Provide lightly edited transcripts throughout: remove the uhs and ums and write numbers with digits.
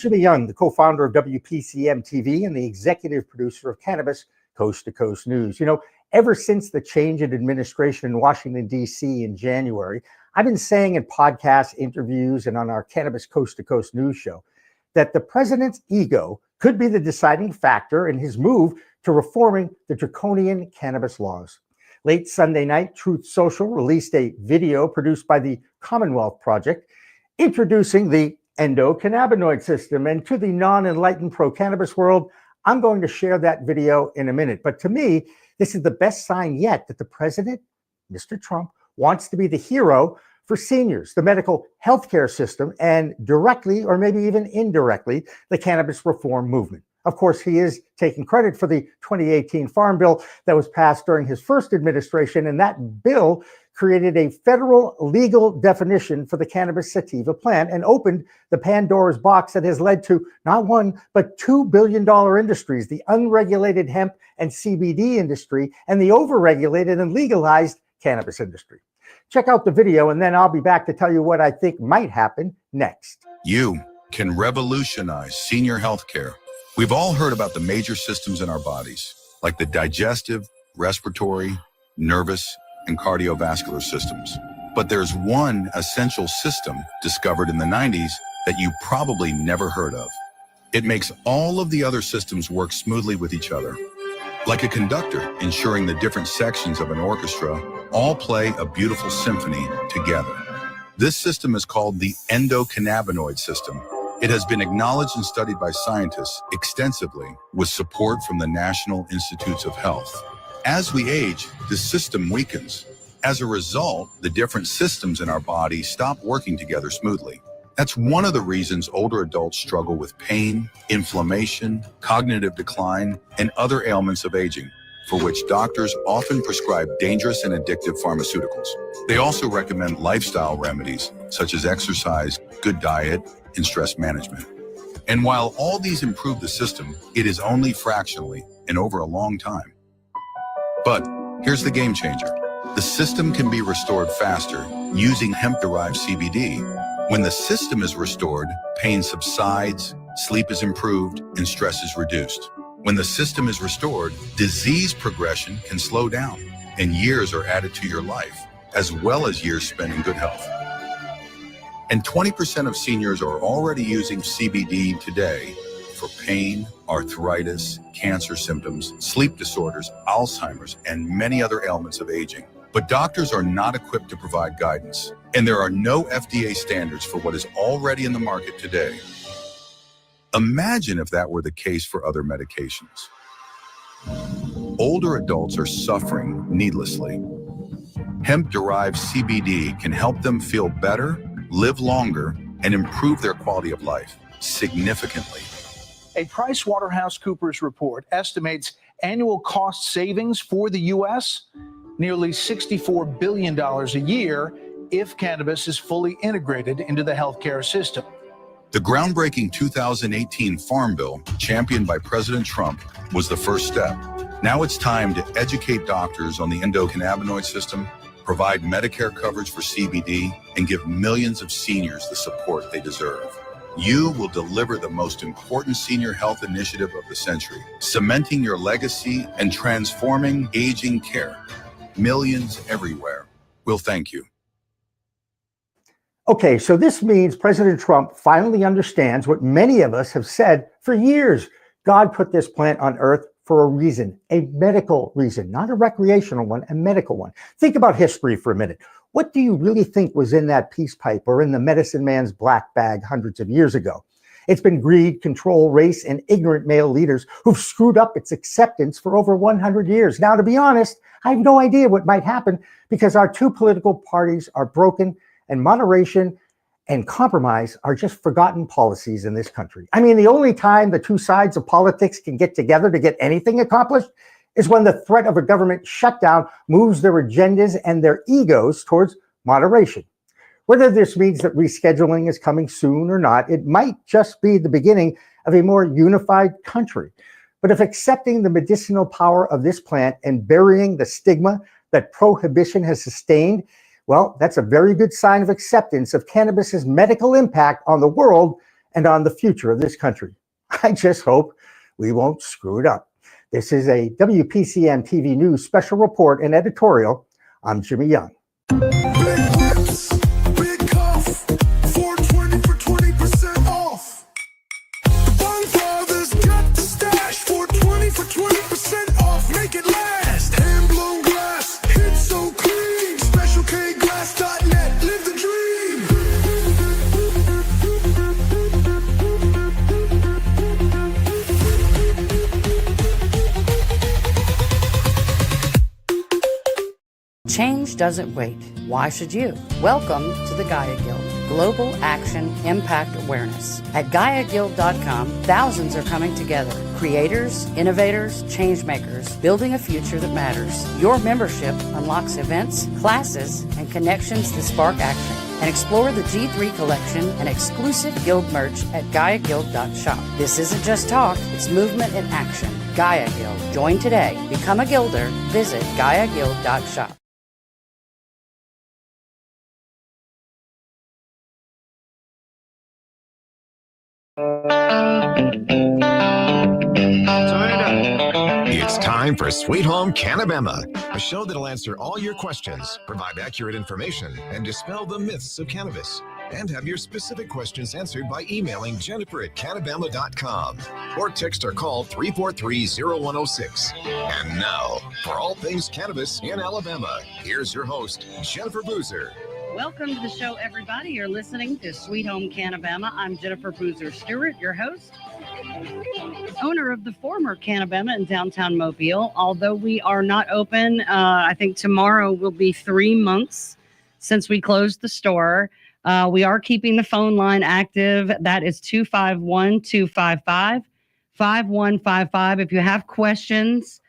Jimmy Young, the co-founder of WPCM TV and the executive producer of Cannabis Coast to Coast News. You know, ever since the change in administration in Washington, D.C. in January, I've been saying in podcasts, interviews, and on our Cannabis Coast to Coast News show that the president's ego could be the deciding factor in his move to reforming the draconian cannabis laws. Late Sunday night, Truth Social released a video produced by the Commonwealth Project introducing the endocannabinoid system. And to the non-enlightened pro-cannabis world, I'm going to share that video in a minute. But to me, this is the best sign yet that the president, Mr. Trump, wants to be the hero for seniors, the medical healthcare system, and directly, or maybe even indirectly, the cannabis reform movement. Of course, he is taking credit for the 2018 Farm Bill that was passed during his first administration, and that bill created a federal legal definition for the cannabis sativa plant and opened the Pandora's box that has led to not one, but $2 billion industries, the unregulated hemp and CBD industry, and the overregulated and legalized cannabis industry. Check out the video, and then I'll be back to tell you what I think might happen next. You can revolutionize senior healthcare. We've all heard about the major systems in our bodies, like the digestive, respiratory, nervous, and cardiovascular systems. But there's one essential system discovered in the 90s that you probably never heard of. It makes all of the other systems work smoothly with each other. Like a conductor, ensuring the different sections of an orchestra all play a beautiful symphony together. This system is called the endocannabinoid system. It has been acknowledged and studied by scientists extensively with support from the National Institutes of Health. As we age, the system weakens. As a result, the different systems in our body stop working together smoothly. That's one of the reasons older adults struggle with pain, inflammation, cognitive decline, and other ailments of aging, for which doctors often prescribe dangerous and addictive pharmaceuticals. They also recommend lifestyle remedies such as exercise, good diet, and stress management. And while all these improve the system, it is only fractionally and over a long time. But here's the game changer. The system can be restored faster using hemp-derived CBD. When the system is restored, pain subsides, sleep is improved, and stress is reduced. When the system is restored, disease progression can slow down, and years are added to your life, as well as years spent in good health. And 20% of seniors are already using CBD today for pain, arthritis, cancer symptoms, sleep disorders, Alzheimer's, and many other ailments of aging. But doctors are not equipped to provide guidance, and there are no FDA standards for what is already in the market today. Imagine if that were the case for other medications. Older adults are suffering needlessly. Hemp-derived CBD can help them feel better, live longer, and improve their quality of life significantly. A PricewaterhouseCoopers report estimates annual cost savings for the U.S. nearly $64 billion a year if cannabis is fully integrated into the healthcare system. The groundbreaking 2018 Farm Bill, championed by President Trump, was the first step. Now it's time to educate doctors on the endocannabinoid system, provide Medicare coverage for CBD, and give millions of seniors the support they deserve. You will deliver the most important senior health initiative of the century, cementing your legacy and transforming aging care. Millions everywhere will thank you. Okay, so this means President Trump finally understands what many of us have said for years. God put this plant on earth for a reason, a medical reason, not a recreational one, a medical one. Think about history for a minute. What do you really think was in that peace pipe or in the medicine man's black bag hundreds of years ago? It's been greed, control, race, and ignorant male leaders who've screwed up its acceptance for over 100 years. Now, to be honest, I have no idea what might happen because our two political parties are broken, and moderation and compromise are just forgotten policies in this country. I mean, the only time the two sides of politics can get together to get anything accomplished is when the threat of a government shutdown moves their agendas and their egos towards moderation. Whether this means that rescheduling is coming soon or not, it might just be the beginning of a more unified country. But if accepting the medicinal power of this plant and burying the stigma that prohibition has sustained, well, that's a very good sign of acceptance of cannabis's medical impact on the world and on the future of this country. I just hope we won't screw it up. This is a WPCM TV News special report and editorial. I'm Jimmy Young. Change doesn't wait. Why should you? Welcome to the Gaia Guild, Global Action Impact Awareness. At GaiaGuild.com, thousands are coming together. Creators, innovators, change makers, building a future that matters. Your membership unlocks events, classes, and connections to spark action. And explore the G3 collection and exclusive guild merch at GaiaGuild.shop. This isn't just talk, it's movement in action. Gaia Guild. Join today. Become a guilder. Visit GaiaGuild.shop. It's time for Sweet Home CannaBama, a show that'll answer all your questions, provide accurate information, and dispel the myths of cannabis. And have your specific questions answered by emailing Jennifer@CannaBama.com or text or call 343-0106. And now, for all things cannabis in Alabama, here's your host, Jennifer Boozer. Welcome to the show, everybody. You're listening to Sweet Home CannaBama. I'm Jennifer Boozer Stewart, your host, owner of the former CannaBama in downtown Mobile. Although we are not open, I think tomorrow will be 3 months since we closed the store. We are keeping the phone line active. That is 251-255-5155. If you have questions,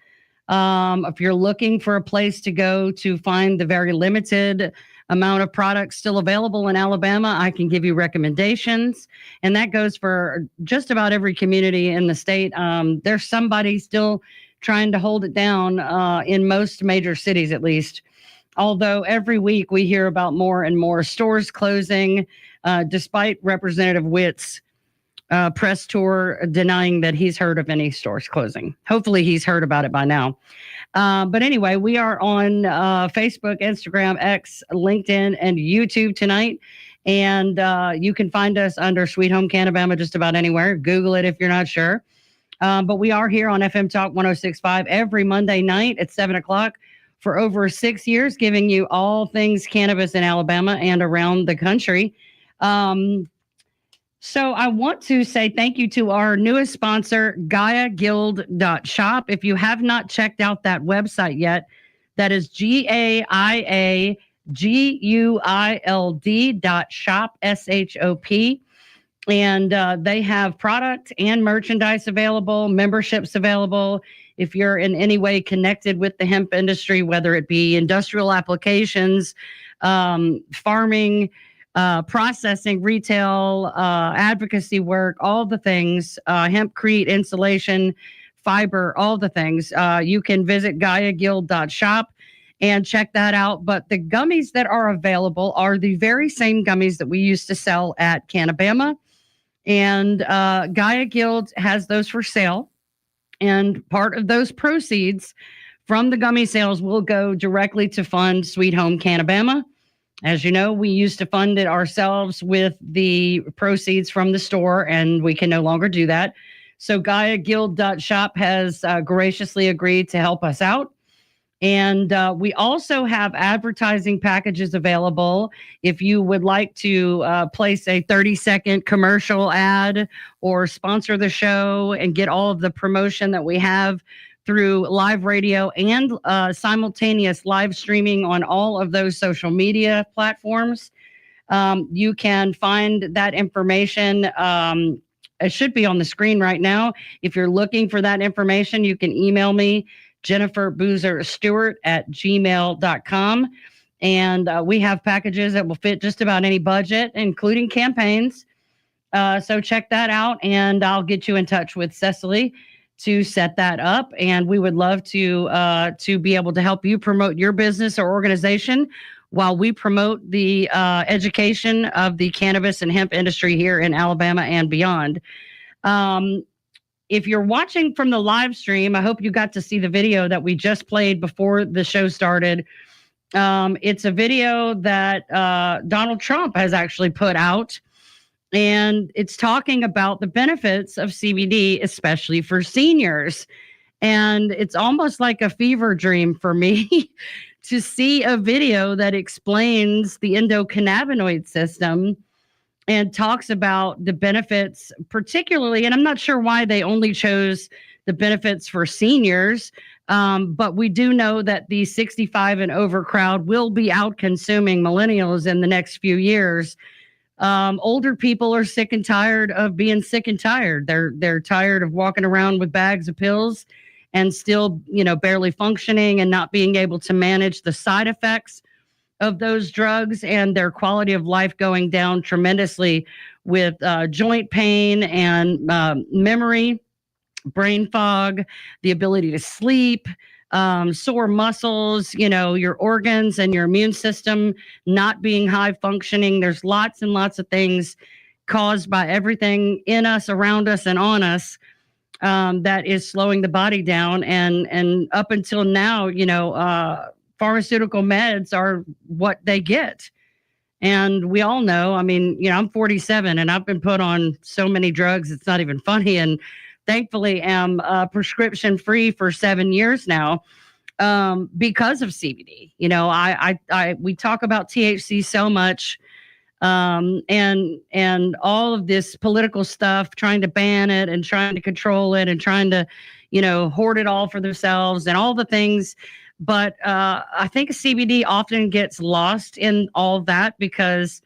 if you're looking for a place to go to find the very limited amount of products still available in Alabama, I can give you recommendations. And that goes for just about every community in the state. There's somebody still trying to hold it down in most major cities, at least. Although every week we hear about more and more stores closing, despite Representative Witt's press tour denying that he's heard of any stores closing. Hopefully he's heard about it by now. But anyway, we are on Facebook, Instagram, X, LinkedIn, and YouTube tonight. And you can find us under Sweet Home CannaBama just about anywhere. Google it if you're not sure. But we are here on FM Talk 106.5 every Monday night at 7 o'clock for over 6 years, giving you all things cannabis in Alabama and around the country. So I want to say thank you to our newest sponsor, GaiaGuild.shop. If you have not checked out that website yet, that is GaiaGuild.shop, S-H-O-P. And they have product and merchandise available, memberships available. If you're in any way connected with the hemp industry, whether it be industrial applications, farming, processing, retail, advocacy work, all the things, hempcrete, insulation, fiber, all the things. You can visit GaiaGuild.shop and check that out. But the gummies that are available are the very same gummies that we used to sell at CannaBama. And Gaia Guild has those for sale. And part of those proceeds from the gummy sales will go directly to fund Sweet Home CannaBama. As you know, we used to fund it ourselves with the proceeds from the store, and we can no longer do that. So GaiaGuild.shop has graciously agreed to help us out. And we also have advertising packages available. If you would like to place a 30-second commercial ad or sponsor the show and get all of the promotion that we have through live radio and simultaneous live streaming on all of those social media platforms, you can find that information. It should be on the screen right now. If you're looking for that information, you can email me, JenniferBoozerStewart@gmail.com. And we have packages that will fit just about any budget, including campaigns. So check that out, and I'll get you in touch with Cecily to set that up. And we would love to be able to help you promote your business or organization while we promote the education of the cannabis and hemp industry here in Alabama and beyond. If you're watching from the live stream, I hope you got to see the video that we just played before the show started. It's a video that Donald Trump has actually put out, and it's talking about the benefits of CBD, especially for seniors. And it's almost like a fever dream for me to see a video that explains the endocannabinoid system and talks about the benefits, particularly, and I'm not sure why they only chose the benefits for seniors, but we do know that the 65 and over crowd will be out consuming millennials in the next few years. Older people are sick and tired of being sick and tired. They're tired of walking around with bags of pills and still, barely functioning and not being able to manage the side effects of those drugs, and their quality of life going down tremendously with joint pain and memory, brain fog, the ability to sleep, sore muscles, your organs and your immune system not being high functioning. There's lots and lots of things caused by everything in us, around us, and on us that is slowing the body down. And up until now, pharmaceutical meds are what they get. And we all know, I'm 47 and I've been put on so many drugs, it's not even funny. And thankfully am prescription free for 7 years now because of CBD. We talk about THC so much and all of this political stuff, trying to ban it and trying to control it and trying to, hoard it all for themselves and all the things. But I think CBD often gets lost in all that, because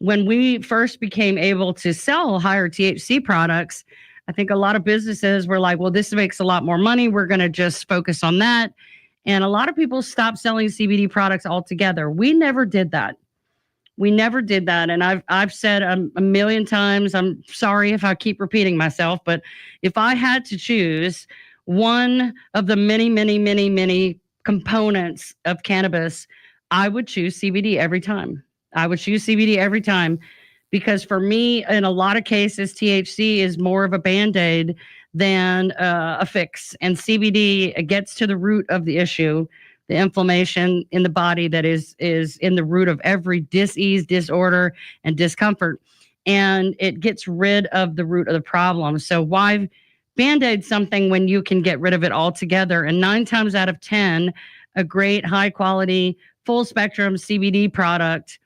when we first became able to sell higher THC products, I think a lot of businesses were like, well, this makes a lot more money, we're going to just focus on that. And a lot of people stopped selling CBD products altogether. We never did that. And I've said a million times, I'm sorry if I keep repeating myself, but if I had to choose one of the many, many, many, many components of cannabis, I would choose CBD every time. Because for me, in a lot of cases, THC is more of a Band-Aid than a fix. And CBD gets to the root of the issue, the inflammation in the body that is in the root of every disease, disorder, and discomfort. And it gets rid of the root of the problem. So why Band-Aid something when you can get rid of it altogether? And 9 times out of 10, a great high quality, full spectrum CBD product,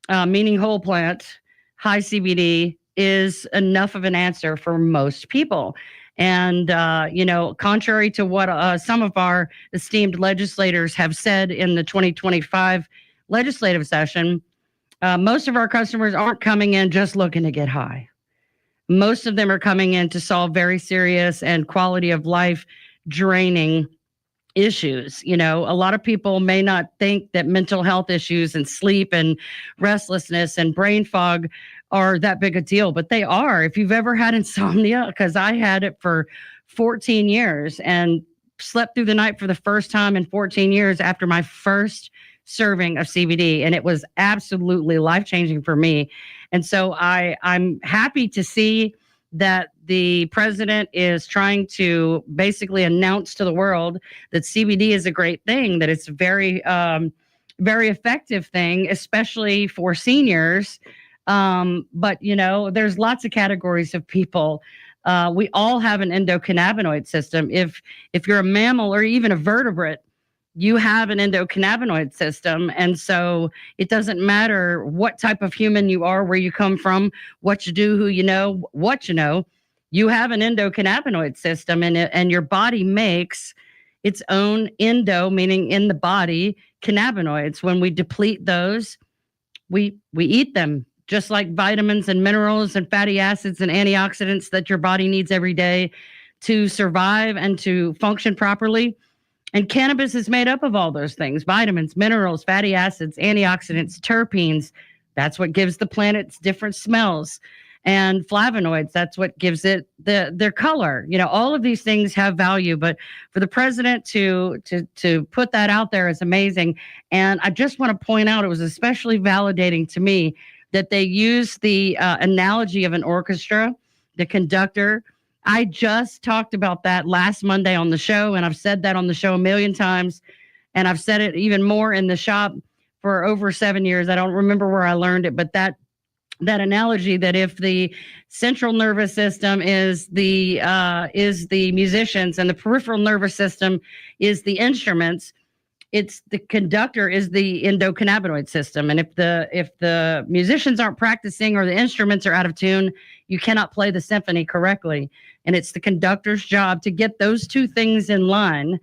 meaning whole plant, high CBD, is enough of an answer for most people. And, contrary to what some of our esteemed legislators have said in the 2025 legislative session, most of our customers aren't coming in just looking to get high. Most of them are coming in to solve very serious and quality of life draining issues. A lot of people may not think that mental health issues and sleep and restlessness and brain fog are that big a deal, but they are. If you've ever had insomnia, because I had it for 14 years and slept through the night for the first time in 14 years after my first serving of CBD, and it was absolutely life-changing for me. And so I'm happy to see that the president is trying to basically announce to the world that CBD is a great thing, that it's very, very effective thing, especially for seniors. But there's lots of categories of people. We all have an endocannabinoid system. If you're a mammal or even a vertebrate, you have an endocannabinoid system. And so it doesn't matter what type of human you are, where you come from, what you do, who you know, what you know, you have an endocannabinoid system, and your body makes its own endo, meaning in the body, cannabinoids. When we deplete those, we eat them, just like vitamins and minerals and fatty acids and antioxidants that your body needs every day to survive and to function properly. And cannabis is made up of all those things: vitamins, minerals, fatty acids, antioxidants, terpenes. That's what gives the plant its different smells. and flavonoids. That's what gives it their color. All of these things have value, but for the president to put that out there is amazing. And I just want to point out, it was especially validating to me that they use the analogy of an orchestra, the conductor. I just talked about that last Monday on the show, and I've said that on the show a million times, and I've said it even more in the shop for over 7 years. I don't remember where I learned it, but that analogy, that if the central nervous system is the musicians and the peripheral nervous system is the instruments, it's the conductor is the endocannabinoid system. And if the musicians aren't practicing or the instruments are out of tune, you cannot play the symphony correctly. And it's the conductor's job to get those two things in line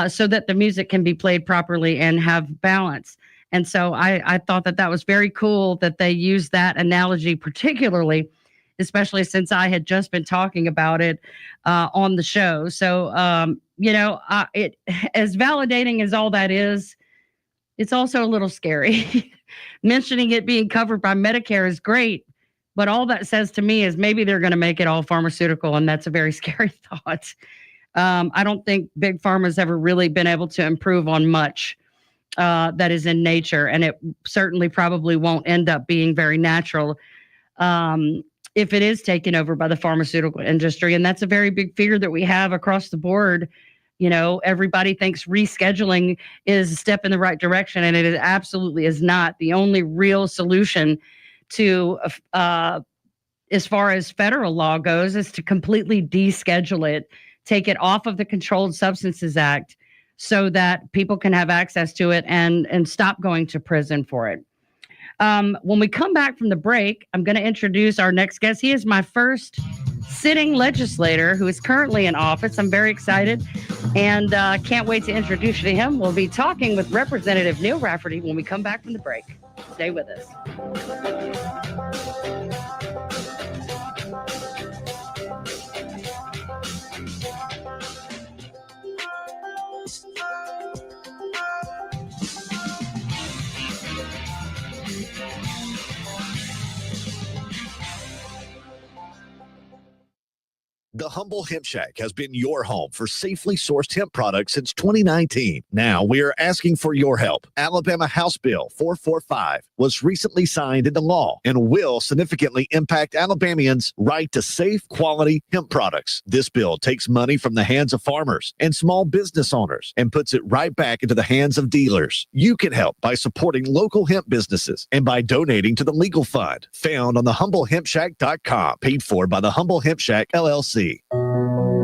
so that the music can be played properly and have balance. And so I thought that was very cool that they used that analogy, particularly, especially since I had just been talking about it on the show. So, it, as validating as all that is, it's also a little scary. Mentioning it being covered by Medicare is great, but all that says to me is maybe they're going to make it all pharmaceutical, and that's a very scary thought. I don't think Big Pharma's ever really been able to improve on much that is in nature, and it certainly probably won't end up being very natural if it is taken over by the pharmaceutical industry. And that's a very big fear that we have across the board. Everybody thinks rescheduling is a step in the right direction, and it absolutely is not. The only real solution to, as far as federal law goes, is to completely deschedule it, take it off of the Controlled Substances Act, so that people can have access to it and stop going to prison for it. When we come back from the break, I'm going to introduce our next guest. He is my first sitting legislator who is currently in office. I'm very excited and can't wait to introduce you to him. We'll be talking with Representative Neil Rafferty when we come back from the break. Stay with us. The Humble Hemp Shack has been your home for safely sourced hemp products since 2019. Now we are asking for your help. Alabama House Bill 445 was recently signed into law and will significantly impact Alabamians' right to safe, quality hemp products. This bill takes money from the hands of farmers and small business owners and puts it right back into the hands of dealers. You can help by supporting local hemp businesses and by donating to the legal fund found on thehumblehempshack.com, paid for by the Humble Hemp Shack, LLC.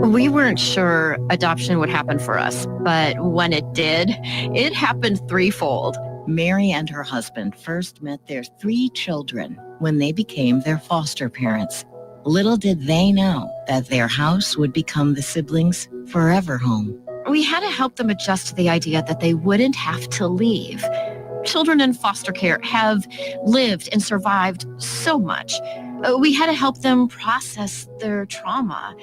We weren't sure adoption would happen for us, but when it did, it happened threefold. Mary and her husband first met their 3 children when they became their foster parents. Little did they know that their house would become the siblings' forever home. We had to help them adjust to the idea that they wouldn't have to leave. Children in foster care have lived and survived so much. We had to help them process their trauma.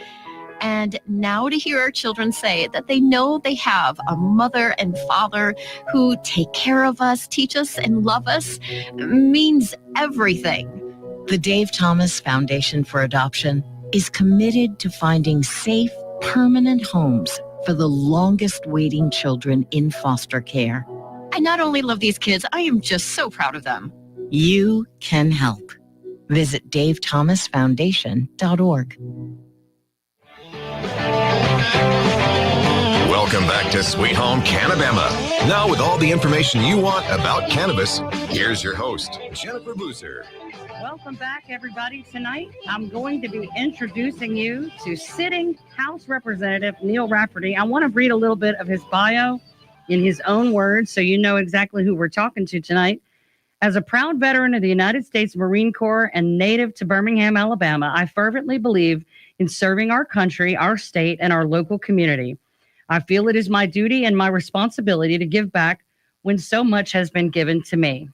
And now to hear our children say that they know they have a mother and father who take care of us, teach us, and love us means everything. The Dave Thomas Foundation for Adoption is committed to finding safe, permanent homes for the longest waiting children in foster care. I not only love these kids, I am just so proud of them. You can help. Visit davethomasfoundation.org. Welcome back to Sweet Home CannaBama. Now with all the information you want about cannabis, here's your host, Jennifer Boozer. Welcome back, everybody. Tonight, I'm going to be introducing you to sitting House Representative Neil Rafferty. I want to read a little bit of his bio in his own words so you know exactly who we're talking to tonight. As a proud veteran of the United States Marine Corps and native to Birmingham, Alabama, I fervently believe in serving our country, our state, and our local community. I feel it is my duty and my responsibility to give back when so much has been given to me.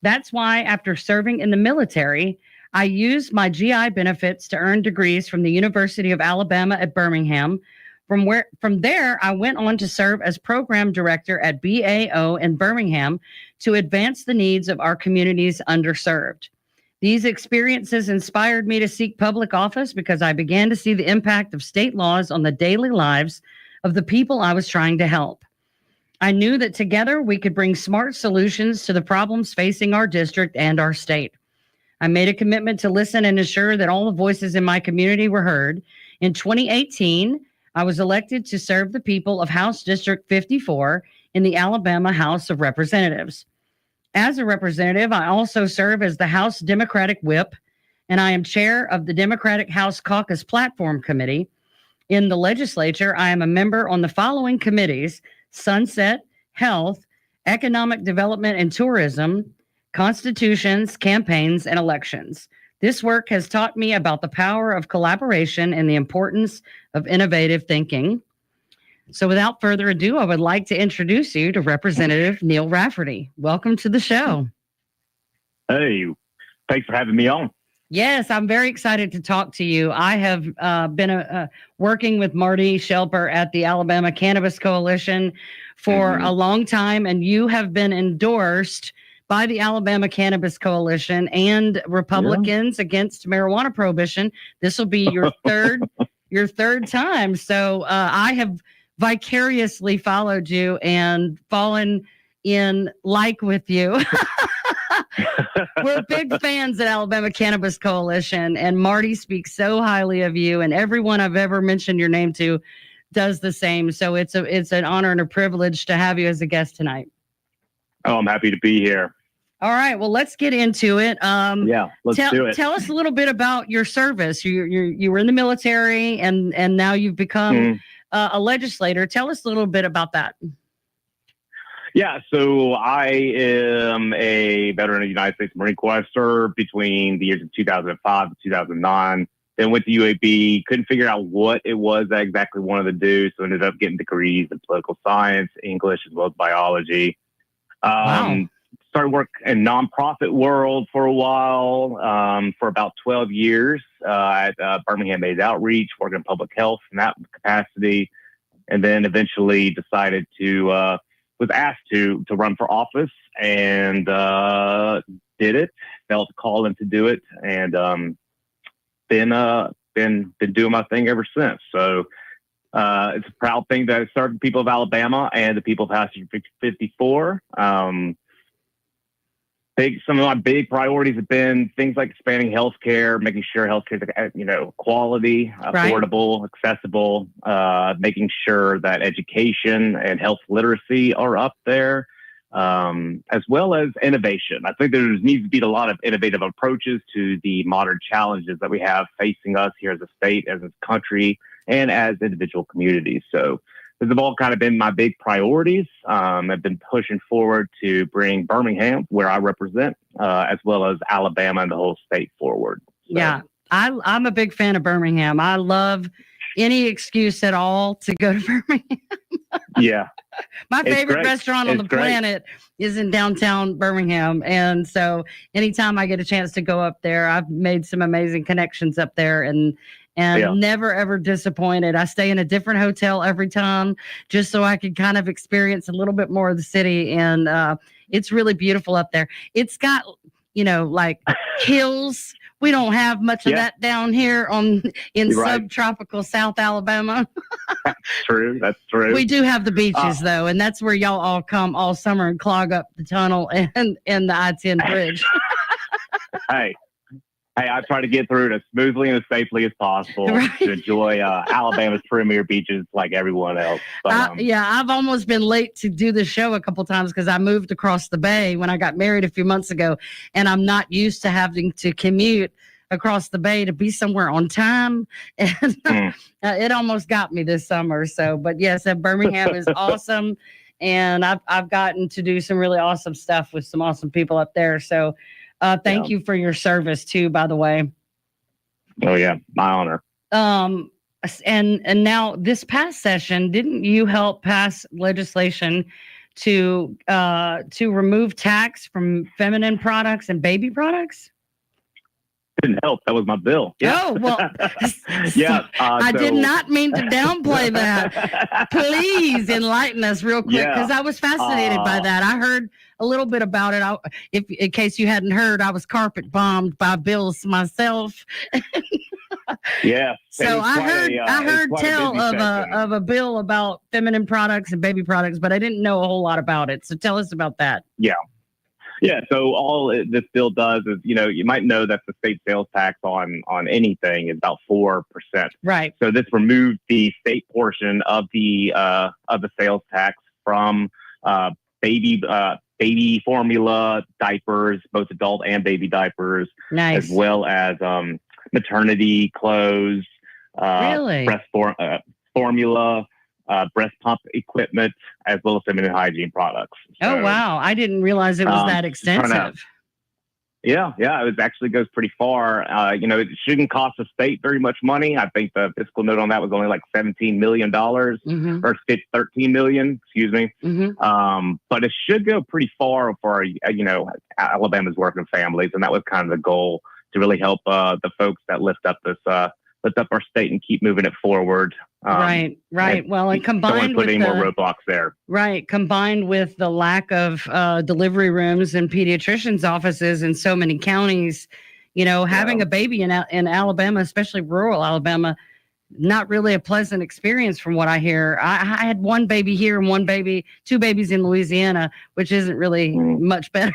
That's why, after serving in the military, I used my GI benefits to earn degrees from the University of Alabama at Birmingham. From there, I went on to serve as program director at BAO in Birmingham to advance the needs of our community's underserved. These experiences inspired me to seek public office because I began to see the impact of state laws on the daily lives of the people I was trying to help. I knew that together we could bring smart solutions to the problems facing our district and our state. I made a commitment to listen and ensure that all the voices in my community were heard. In 2018, I was elected to serve the people of House District 54 in the Alabama House of Representatives. As a representative, I also serve as the House Democratic Whip, and I am chair of the Democratic House Caucus Platform Committee. In the legislature, I am a member on the following committees: Sunset, Health, Economic Development and Tourism, Constitutions, Campaigns, and Elections. This work has taught me about the power of collaboration and the importance of innovative thinking. So without further ado, I would like to introduce you to Representative Neil Rafferty. Welcome to the show. Hey, thanks for having me on. Yes, I'm very excited to talk to you. I have been working with Marty Shelper at the Alabama Cannabis Coalition for a long time, and you have been endorsed by the Alabama Cannabis Coalition and Republicans against marijuana prohibition. This will be your third time. So I have vicariously followed you and fallen in like with you. We're big fans at Alabama Cannabis Coalition, and Marty speaks so highly of you, and everyone I've ever mentioned your name to does the same. So it's an honor and a privilege to have you as a guest tonight. Oh, I'm happy to be here. All right, well, let's get into it. Let's do it. Tell us a little bit about your service. You were in the military, and now you've become a legislator. Tell us a little bit about that. Yeah, so I am a veteran of the United States Marine Corps. I served between the years of 2005 and 2009. Then went to UAB, couldn't figure out what it was I exactly wanted to do, so ended up getting degrees in political science, English, as well as biology. Wow. Started work in nonprofit world for a while, for about 12 years at Birmingham AIDS Outreach, working in public health in that capacity, and then eventually decided to was asked to run for office and did it. Felt called in to do it, and been doing my thing ever since. So it's a proud thing that I served the people of Alabama and the people of House District 54. Some of my big priorities have been things like expanding healthcare, making sure healthcare is, quality, affordable, accessible, making sure that education and health literacy are up there, as well as innovation. I think there needs to be a lot of innovative approaches to the modern challenges that we have facing us here as a state, as a country, and as individual communities. So these have all kind of been my big priorities. I've been pushing forward to bring Birmingham, where I represent, as well as Alabama and the whole state forward. So. Yeah, I'm a big fan of Birmingham. I love any excuse at all to go to Birmingham. Yeah. My favorite restaurant on the planet is in downtown Birmingham. And so anytime I get a chance to go up there, I've made some amazing connections up there and never, ever disappointed. I stay in a different hotel every time just so I can kind of experience a little bit more of the city. And it's really beautiful up there. It's got, like hills. We don't have much of that down here in subtropical South Alabama. True. That's true. We do have the beaches, though, and that's where y'all all come all summer and clog up the tunnel and the I-10 bridge. Hey, I try to get through it as smoothly and as safely as possible to enjoy Alabama's premier beaches like everyone else. But, I've almost been late to do the show a couple times because I moved across the bay when I got married a few months ago, and I'm not used to having to commute across the bay to be somewhere on time. And it almost got me this summer. So, but yes, Birmingham is awesome. And I've gotten to do some really awesome stuff with some awesome people up there. So, thank you for your service too, by the way. Oh yeah, my honor. And now this past session, didn't you help pass legislation to remove tax from feminine products and baby products? didn't help. That was my bill. Yeah. Oh, well, Yeah. I did not mean to downplay that. Please enlighten us real quick, because I was fascinated by that. I heard a little bit about it. If in case you hadn't heard, I was carpet bombed by bills myself. Yeah. So I heard tell of a bill about feminine products and baby products, but I didn't know a whole lot about it. So tell us about that. Yeah. Yeah. So this bill does is, you might know that the state sales tax on anything is about 4%. Right. So this removed the state portion of the sales tax from baby formula, diapers, both adult and baby diapers, nice, as well as maternity clothes, really? Breast formula, breast pump equipment, as well as feminine hygiene products. So, oh, wow. I didn't realize it was that extensive. Yeah. It actually goes pretty far. It shouldn't cost the state very much money. I think the fiscal note on that was only like $17 million or $13 million, excuse me. But it should go pretty far for, Alabama's working families. And that was kind of the goal, to really help the folks that lift up our state and keep moving it forward. Right. Well, and combined with more roadblocks there. Right. Combined with the lack of delivery rooms and pediatricians' offices in so many counties, having a baby in Alabama, especially rural Alabama, not really a pleasant experience from what I hear. I had one baby here and two babies in Louisiana, which isn't really much better.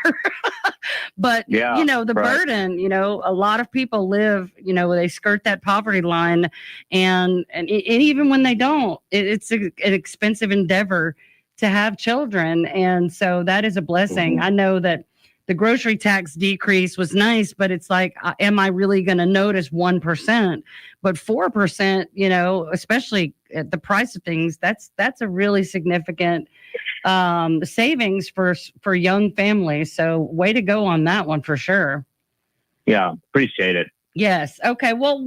But, the burden, a lot of people live, they skirt that poverty line. And even when they don't, it's an expensive endeavor to have children. And so that is a blessing. I know that the grocery tax decrease was nice, but it's like, am I really going to notice 1%? But 4%, especially at the price of things, that's a really significant savings for young families. So way to go on that one for sure. Yeah, appreciate it. Yes. Okay. Well,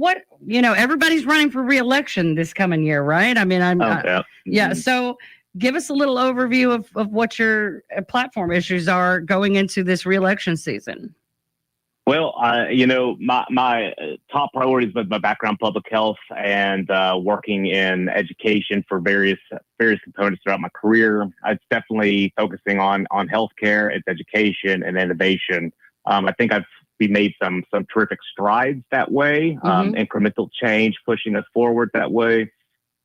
everybody's running for re-election this coming year, right? I mean, So give us a little overview of what your platform issues are going into this re-election season. Well, my top priorities with my background, public health, and working in education for various components throughout my career. It's definitely focusing on healthcare, its education, and innovation. I think we made some terrific strides that way, incremental change, pushing us forward that way.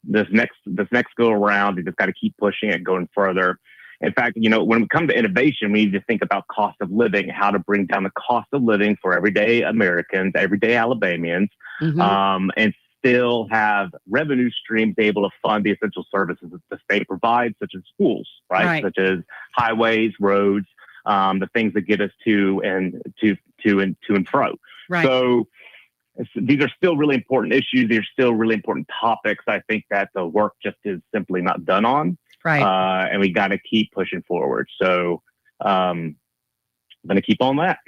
This next go around, you just got to keep pushing it, going further. In fact, when it comes to innovation, we need to think about cost of living, how to bring down the cost of living for everyday Americans, everyday Alabamians, and still have revenue streams able to fund the essential services that the state provides, such as schools, right? Such as highways, roads, the things that get us to and fro. Right. So these are still really important issues. These are still really important topics. I think that the work just is simply not done on. Right. And we got to keep pushing forward. So I'm going to keep on that.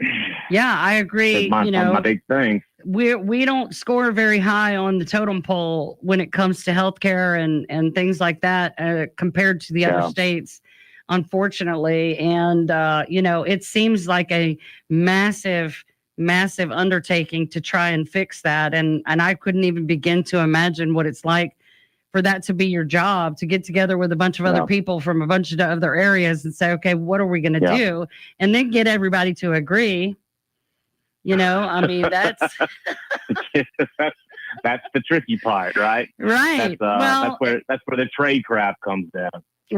Yeah, I agree. My big thing. We don't score very high on the totem pole when it comes to healthcare and things like that compared to the other states, unfortunately. And, it seems like a massive undertaking to try and fix that. And I couldn't even begin to imagine what it's like for that to be your job, to get together with a bunch of other people from a bunch of other areas and say, okay, what are we going to do? And then get everybody to agree. I mean, that's the tricky part, right? Right. That's where the trade craft comes in.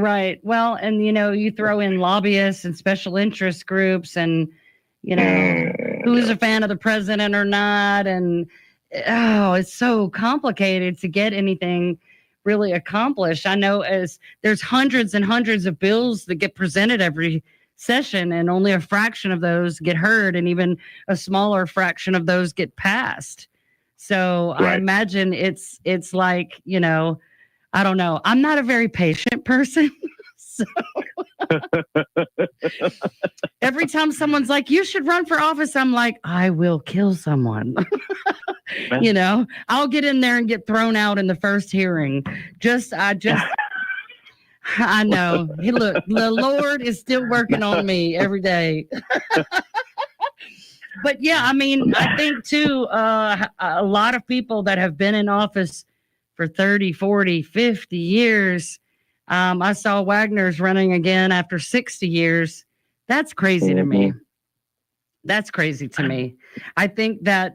Right. Well, and you throw in lobbyists and special interest groups and who's a fan of the president or not. And it's so complicated to get anything really accomplished. I know as there's hundreds and hundreds of bills that get presented every session, and only a fraction of those get heard, and even a smaller fraction of those get passed. So I imagine it's like, I don't know. I'm not a very patient person. So every time someone's like, you should run for office, I'm like, I will kill someone. I'll get in there and get thrown out in the first hearing. I know. Look, the Lord is still working on me every day. But yeah, I mean, I think too, a lot of people that have been in office for 30, 40, 50 years. I saw Wagner's running again after 60 years. That's crazy to me. That's crazy to me. I think that,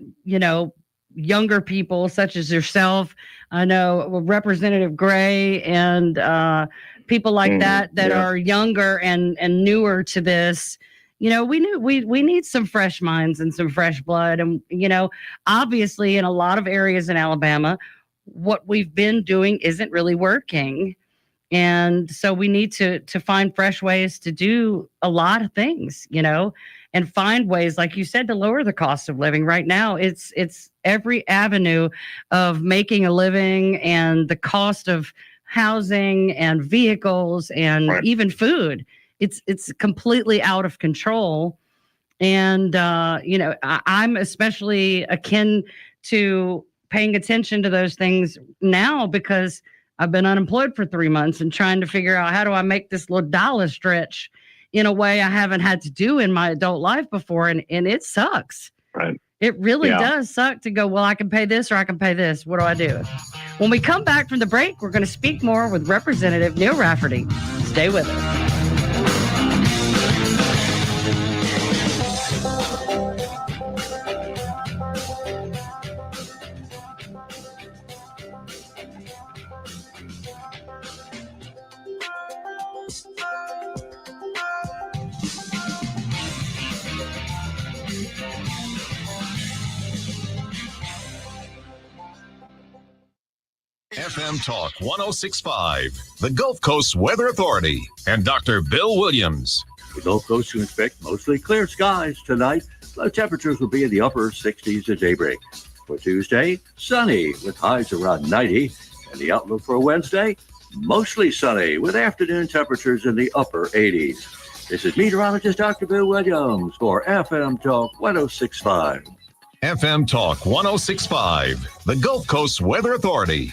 younger people such as yourself, I know Representative Gray and people like that are younger and newer to this. We need some fresh minds and some fresh blood. And, obviously in a lot of areas in Alabama, what we've been doing isn't really working. And so we need to find fresh ways to do a lot of things, and find ways, like you said, to lower the cost of living. Right now, it's every avenue of making a living and the cost of housing and vehicles and even food. It's completely out of control. And, I'm especially akin to paying attention to those things now because I've been unemployed for 3 months and trying to figure out how do I make this little dollar stretch in a way I haven't had to do in my adult life before. And it sucks. Right. It really does suck to go, well, I can pay this or I can pay this. What do I do? When we come back from the break, we're going to speak more with Representative Neil Rafferty. Stay with us. FM Talk 106.5, the Gulf Coast Weather Authority, and Dr. Bill Williams. The Gulf Coast to expect mostly clear skies tonight. Low temperatures will be in the upper 60s at daybreak. For Tuesday, sunny with highs around 90. And the outlook for Wednesday, mostly sunny with afternoon temperatures in the upper 80s. This is meteorologist Dr. Bill Williams for FM Talk 106.5. FM Talk 106.5, the Gulf Coast Weather Authority.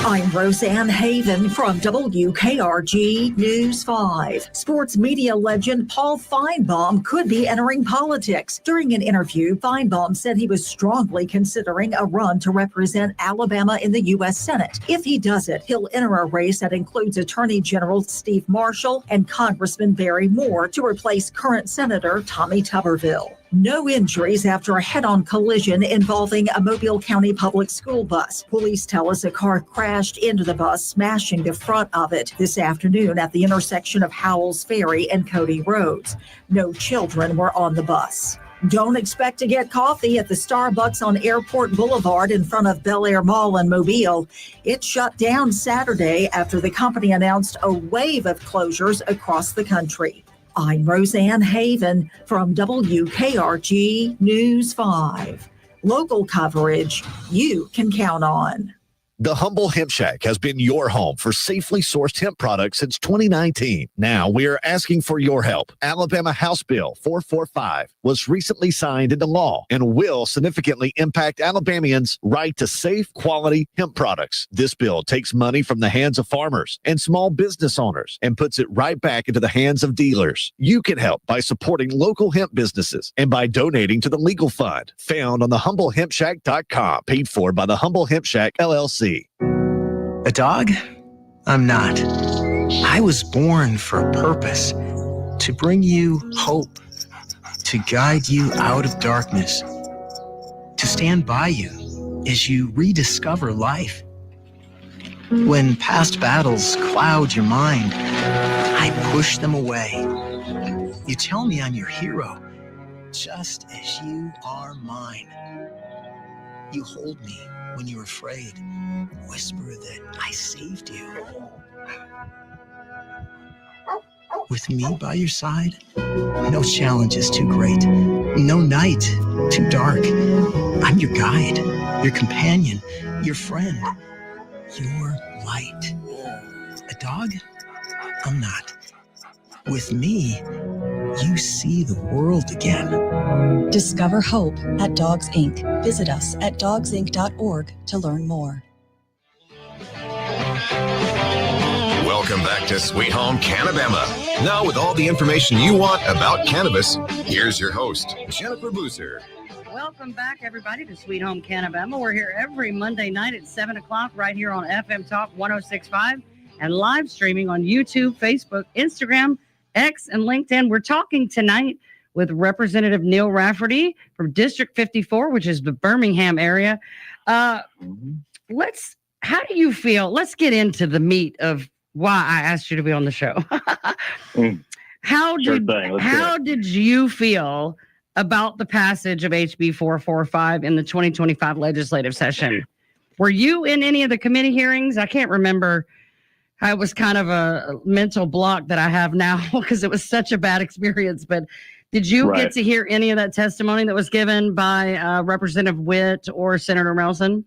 I'm Roseanne Haven from WKRG News 5. Sports media legend Paul Feinbaum could be entering politics. During an interview, Feinbaum said he was strongly considering a run to represent Alabama in the U.S. Senate. If he does it, he'll enter a race that includes Attorney General Steve Marshall and Congressman Barry Moore to replace current Senator Tommy Tuberville. No injuries after a head-on collision involving a Mobile County public school bus. Police tell us a car crashed into the bus, smashing the front of it this afternoon at the intersection of Howells Ferry and Cody Roads. No children were on the bus. Don't expect to get coffee at the Starbucks on Airport Boulevard in front of Bel Air Mall in Mobile. It shut down Saturday after the company announced a wave of closures across the country. I'm Roseanne Haven from WKRG News 5. Local coverage you can count on. The Humble Hemp Shack has been your home for safely sourced hemp products since 2019. Now we are asking for your help. Alabama House Bill 445 was recently signed into law and will significantly impact Alabamians' right to safe, quality hemp products. This bill takes money from the hands of farmers and small business owners and puts it right back into the hands of dealers. You can help by supporting local hemp businesses and by donating to the legal fund found on thehumblehempshack.com, paid for by the Humble Hemp Shack, LLC. A dog? I'm not. I was born for a purpose, to bring you hope, to guide you out of darkness, to stand by you as you rediscover life. When past battles cloud your mind, I push them away. You tell me I'm your hero, just as you are mine. You hold me when you're afraid, whisper that I saved you. With me by your side, no challenge is too great, no night too dark. I'm your guide, your companion, your friend, your light. A dog? I'm not. With me, you see the world again. Discover hope at Dogs Inc. Visit us at dogsinc.org to learn more. Welcome back to Sweet Home CannaBama. Now, with all the information you want about cannabis, here's your host, Jennifer Boozer. Welcome back, everybody, to Sweet Home CannaBama. We're here every Monday night at 7 o'clock right here on FM Talk 106.5 and live streaming on YouTube, Facebook, Instagram, X, and LinkedIn. We're talking tonight with Representative Neil Rafferty from District 54, which is the Birmingham area. How do you feel? Let's get into the meat of why I asked you to be on the show. How did you feel about the passage of HB 445 in the 2025 legislative session? Were you in any of the committee hearings? I can't remember. It was kind of a mental block that I have now because it was such a bad experience. But did you get to hear any of that testimony that was given by Representative Witt or Senator Melson?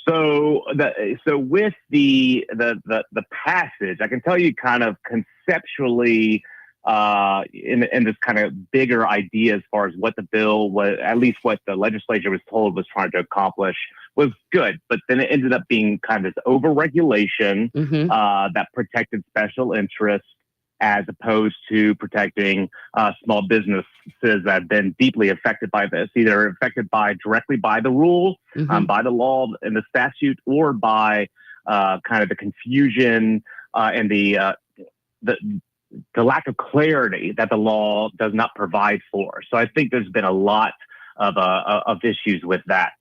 So with the passage, I can tell you kind of conceptually in this kind of bigger idea as far as what the bill was, at least what the legislature was told was trying to accomplish, was good. But then it ended up being kind of this over-regulation that protected special interests as opposed to protecting small businesses that have been deeply affected by this, either affected directly by the rule, by the law and the statute, or by kind of the confusion and the lack of clarity that the law does not provide for. So I think there's been a lot of issues with that.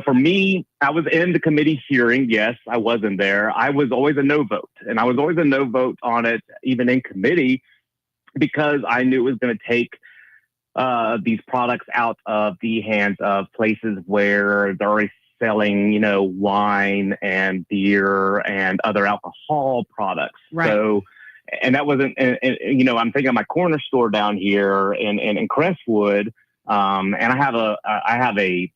For me, I was in the committee hearing. Yes, I was in there. I was always a no vote, and I was always a no vote on it, even in committee, because I knew it was going to take these products out of the hands of places where they're already selling, wine and beer and other alcohol products. So, and that wasn't, I'm thinking of my corner store down here in Crestwood, and I have a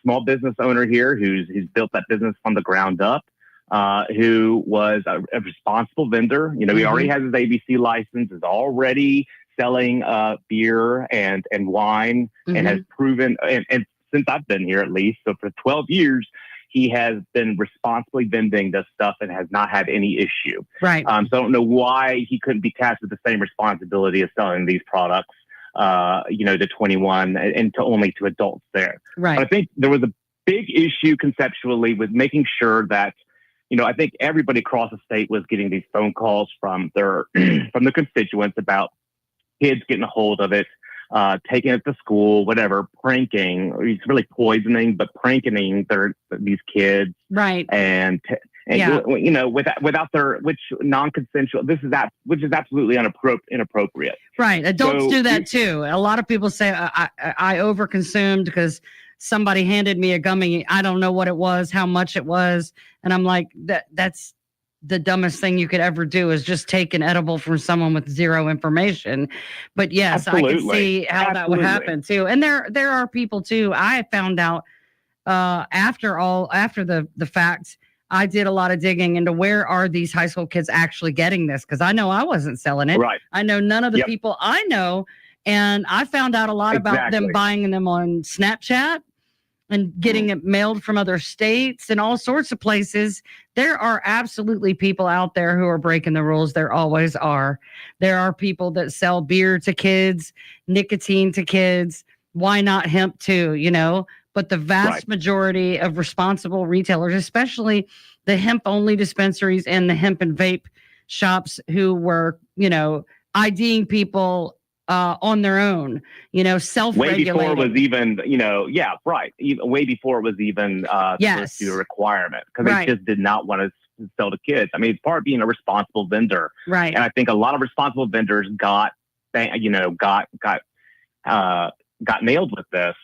small business owner here who's built that business from the ground up, who was a responsible vendor. He already has his ABC license, is already selling beer and wine, and has proven, and since I've been here at least, so for 12 years, he has been responsibly vending this stuff and has not had any issue. So I don't know why he couldn't be tasked with the same responsibility of selling these products to 21 and only to adults there. But I think there was a big issue conceptually with making sure that, I think everybody across the state was getting these phone calls from their from the constituents about kids getting a hold of it, taking it to school, whatever, pranking. It's really poisoning, but pranking these kids, and without their, which non-consensual, which is absolutely inappropriate. Adults do that too. A lot of people say I overconsumed because somebody handed me a gummy. I don't know what it was, how much it was. And I'm like, that's the dumbest thing you could ever do, is just take an edible from someone with zero information. But yes, I can see how that would happen too. And there are people too. I found out after the fact, I did a lot of digging into where are these high school kids actually getting this, because I know I wasn't selling it. I know none of the people I know, and I found out a lot about them buying them on Snapchat and getting it mailed from other states and all sorts of places. There are absolutely people out there who are breaking the rules. There always are. There are people that sell beer to kids, nicotine to kids. Why not hemp too, But the vast majority of responsible retailers, especially the hemp-only dispensaries and the hemp and vape shops who were, IDing people on their own, self-regulating. Way before it was even, even way before it was even a requirement, because they just did not want to sell to kids. I mean, it's part of being a responsible vendor, And I think a lot of responsible vendors got nailed with this,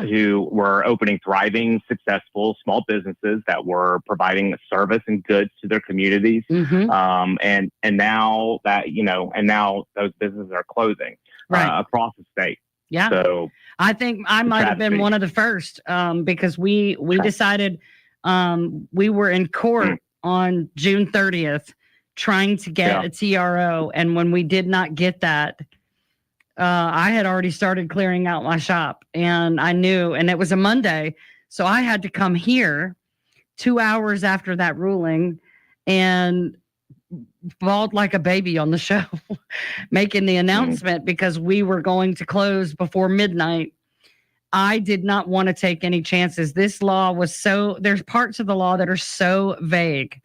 who were opening thriving, successful small businesses that were providing service and goods to their communities. And now that, and now those businesses are closing across the state. So I think I might have been one of the first, because we decided we were in court on June 30th trying to get a TRO. And when we did not get that, I had already started clearing out my shop, and I knew, and it was a Monday. So I had to come here 2 hours after that ruling and bawled like a baby on the show, making the announcement because we were going to close before midnight. I did not want to take any chances. This law was there's parts of the law that are so vague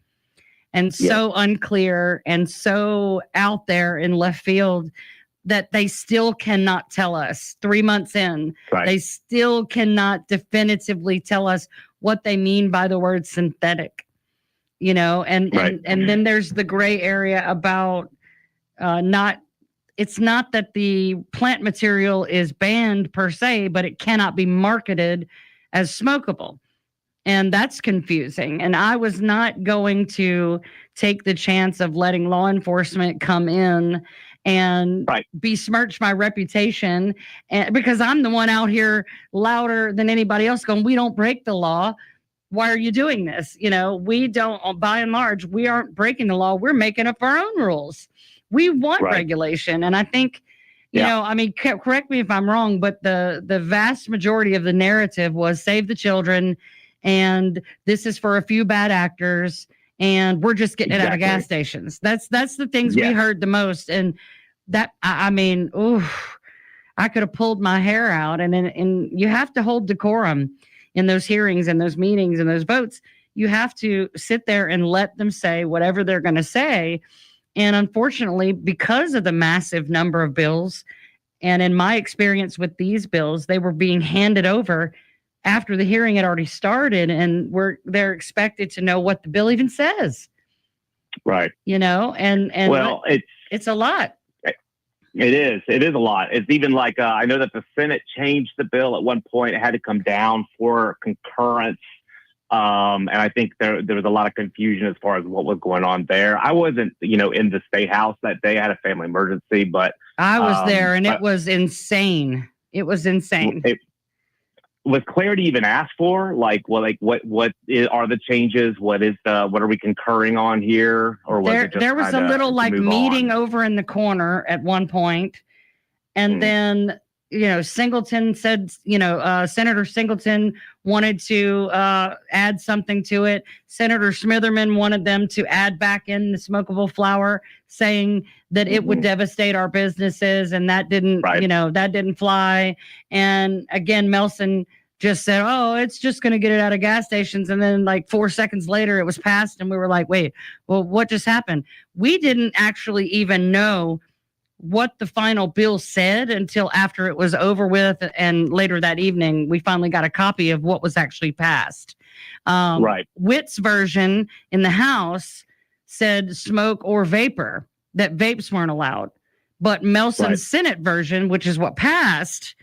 and so unclear and so out there in left field that they still cannot tell us 3 months in. Right. They still cannot definitively tell us what they mean by the word synthetic, and then there's the gray area about it's not that the plant material is banned per se, but it cannot be marketed as smokable. And that's confusing. And I was not going to take the chance of letting law enforcement come in and besmirch my reputation, and because I'm the one out here louder than anybody else going, we don't break the law. Why are you doing this? We don't, by and large, we aren't breaking the law. We're making up our own rules. We want regulation. And I think, correct me if I'm wrong, but the vast majority of the narrative was save the children. And this is for a few bad actors. And we're just getting it out of gas stations. That's the things we heard the most. And that, I could have pulled my hair out. And you have to hold decorum in those hearings and those meetings and those votes. You have to sit there and let them say whatever they're going to say. And unfortunately, because of the massive number of bills, and in my experience with these bills, they were being handed over after the hearing had already started, and they're expected to know what the bill even says. Right. And well, it's a lot. It is a lot. It's even like, I know that the Senate changed the bill at one point. It had to come down for concurrence. And I think there was a lot of confusion as far as what was going on there. I wasn't, in the State House that day. I had a family emergency, but I was there, and it was insane. It was insane. Was clarity even asked for? What are the changes? What are we concurring on here? Or was it just there was a little meeting over in the corner at one point, and then Singleton said, Senator Singleton wanted to add something to it. Senator Smitherman wanted them to add back in the smokable flower, saying that it would devastate our businesses, and that didn't, that didn't fly. And again, Melson just said, oh, it's just going to get it out of gas stations. And then 4 seconds later, it was passed, and we were like, wait, well, what just happened? We didn't actually even know what the final bill said until after it was over with. And later that evening, we finally got a copy of what was actually passed. Witt's version in the House said smoke or vapor, that vapes weren't allowed. But Melson's Senate version, which is what passed,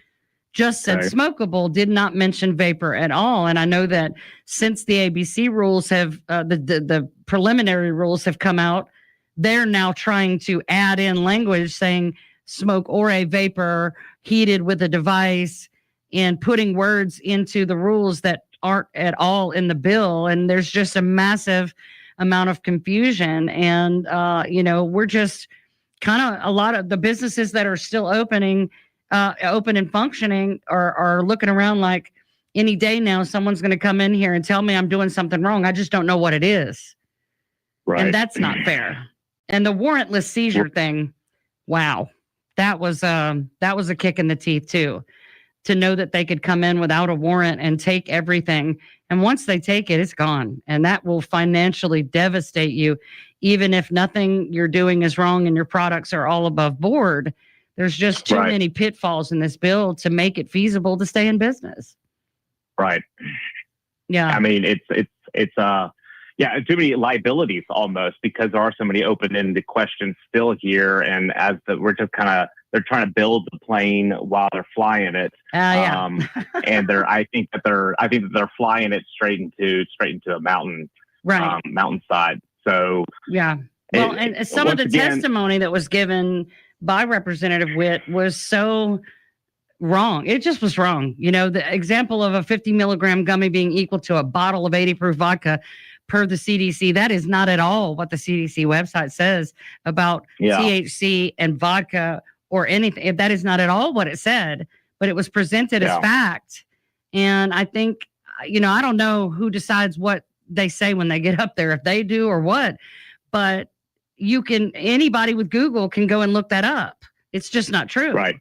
just said smokable, did not mention vapor at all. And I know that since the ABC rules have, the preliminary rules have come out, they're now trying to add in language saying smoke or a vapor heated with a device, and putting words into the rules that aren't at all in the bill. And there's just a massive amount of confusion. And, we're just kind of, a lot of the businesses that are still open and functioning are looking around like any day now, someone's going to come in here and tell me I'm doing something wrong. I just don't know what it is. Right. And that's not fair. And the warrantless seizure thing, wow, that was a kick in the teeth too, to know that they could come in without a warrant and take everything. And once they take it, it's gone. And that will financially devastate you, even if nothing you're doing is wrong and your products are all above board. There's just too many pitfalls in this bill to make it feasible to stay in business. Right. Yeah. I mean, it's too many liabilities almost, because there are so many open-ended questions still here. And we're just they're trying to build the plane while they're flying it. And I think that they're flying it straight into a mountain, mountainside. So yeah. Well, and some of the testimony that was given by Representative Witt was so wrong. It just was wrong. The example of a 50 milligram gummy being equal to a bottle of 80 proof vodka per the CDC, that is not at all what the CDC website says about THC and vodka or anything. That is not at all what it said, but it was presented as fact. And I think, I don't know who decides what they say when they get up there, if they do or what. But anybody with Google can go and look that up. It's just not true. Right.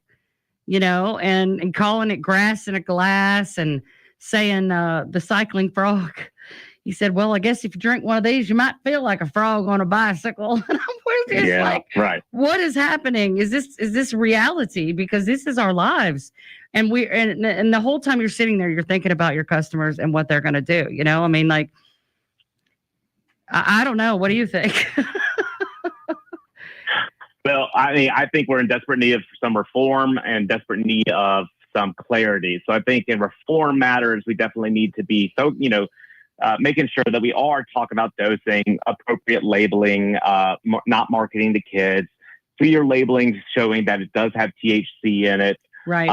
And calling it grass in a glass and saying the cycling frog. He said, well, I guess if you drink one of these, you might feel like a frog on a bicycle. And I'm just right. What is happening? Is this reality? Because this is our lives. And and the whole time you're sitting there, you're thinking about your customers and what they're going to do. I mean, like, I don't know. What do you think? Well, I think we're in desperate need of some reform and desperate need of some clarity. So I think in reform matters, we definitely need to be making sure that we are talking about dosing, appropriate labeling, not marketing to kids, clear labeling showing that it does have THC in it. Right.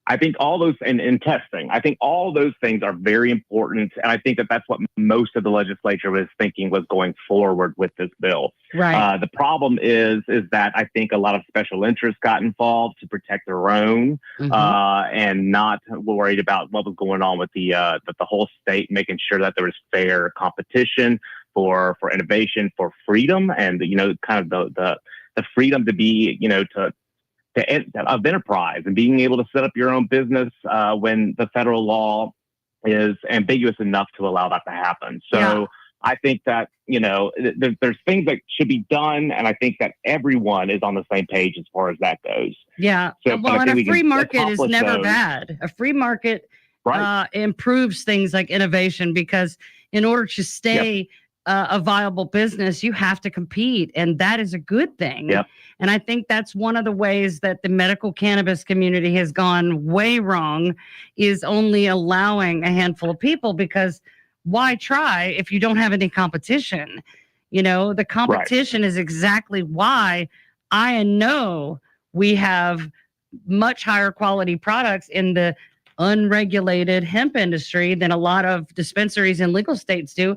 I think all those and testing, I think all those things are very important. And I think that that's what most of the legislature was thinking was going forward with this bill. Right. The problem is that I think a lot of special interests got involved to protect their own and not worried about what was going on with the whole state, making sure that there was fair competition for innovation, for freedom, and kind of the freedom to be of enterprise and being able to set up your own business when the federal law is ambiguous enough to allow that to happen. So I think that, there's things that should be done. And I think that everyone is on the same page as far as that goes. Yeah. So, well, and a free market is never bad. A free market improves things like innovation, because in order to stay a viable business, you have to compete. And that is a good thing. Yep. And I think that's one of the ways that the medical cannabis community has gone way wrong, is only allowing a handful of people, because why try if you don't have any competition? The competition is exactly why I know we have much higher quality products in the unregulated hemp industry than a lot of dispensaries in legal states do,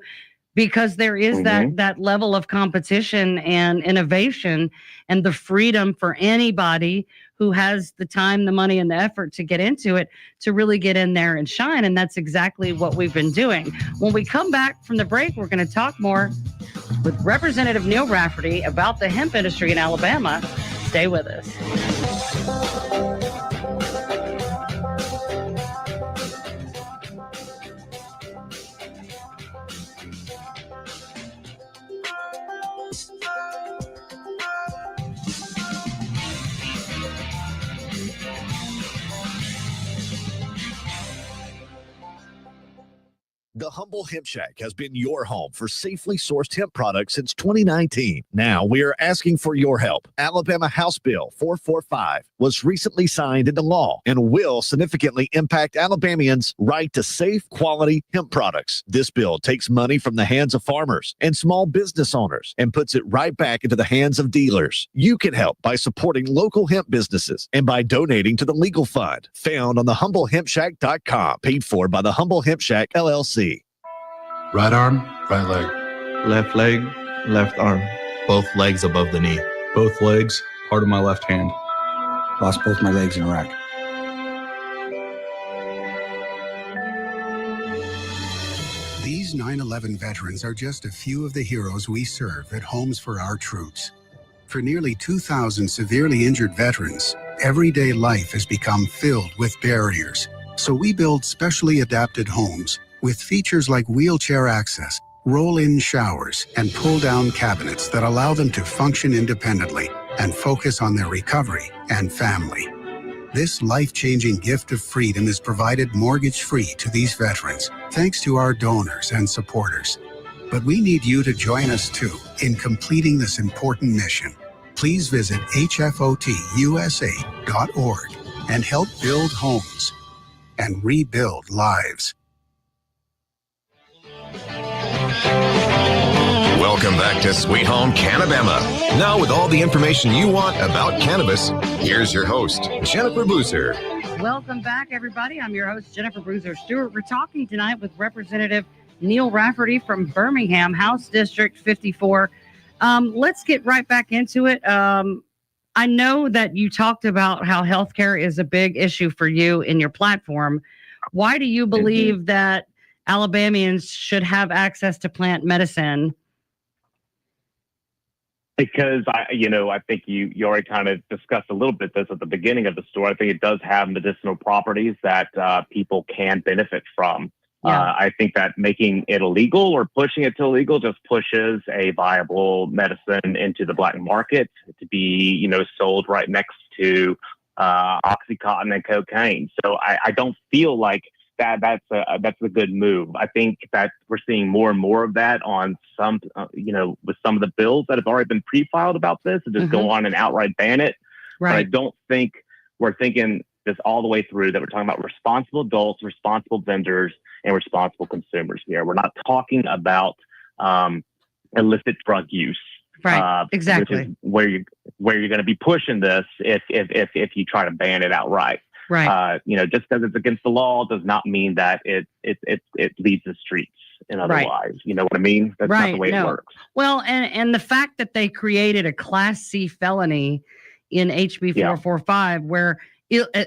because there is that level of competition and innovation and the freedom for anybody who has the time, the money, and the effort to get into it to really get in there and shine. And that's exactly what we've been doing. When we come back from the break, we're going to talk more with Representative Neil Rafferty about the hemp industry in Alabama. Stay with us. The Humble Hemp Shack has been your home for safely sourced hemp products since 2019. Now we are asking for your help. Alabama House Bill 445 was recently signed into law and will significantly impact Alabamians' right to safe, quality hemp products. This bill takes money from the hands of farmers and small business owners and puts it right back into the hands of dealers. You can help by supporting local hemp businesses and by donating to the legal fund found on thehumblehempshack.com, paid for by the Humble Hemp Shack, LLC. Right arm, right leg, left arm, both legs above the knee, both legs, part of my left hand. Lost both my legs in Iraq. These 9/11 veterans are just a few of the heroes we serve at Homes for Our Troops. For nearly 2,000 severely injured veterans, everyday life has become filled with barriers. So we build specially adapted homes with features like wheelchair access, roll-in showers, and pull-down cabinets that allow them to function independently and focus on their recovery and family. This life-changing gift of freedom is provided mortgage-free to these veterans, thanks to our donors and supporters. But we need you to join us too in completing this important mission. Please visit hfotusa.org and help build homes and rebuild lives. Welcome back to Sweet Home CannaBama. Now with all the information you want about cannabis, here's your host, Jennifer Boozer. Welcome back, everybody. I'm your host, Jennifer Boozer Stewart. We're talking tonight with Representative Neil Rafferty from Birmingham, House District 54. Let's get right back into it. I know that you talked about how healthcare is a big issue for you in your platform. Why do you believe that Alabamians should have access to plant medicine? Because I think you already kind of discussed a little bit this at the beginning of the story. I think it does have medicinal properties that people can benefit from. Yeah. I think that making it illegal or pushing it to illegal just pushes a viable medicine into the black market to be, sold right next to Oxycontin and cocaine. So I don't feel like that's a good move. I think that we're seeing more and more of that on some, with some of the bills that have already been pre-filed about this, and just go on and outright ban it. Right. But I don't think we're thinking this all the way through, that we're talking about responsible adults, responsible vendors, and responsible consumers here. We're not talking about illicit drug use. Right. Exactly. Which is where you're going to be pushing this if you try to ban it outright. Right. Just because it's against the law does not mean that it leads the streets. And otherwise, Right. You know what I mean? That's not the way it works. Well, and the fact that they created a Class C felony in HB 445, where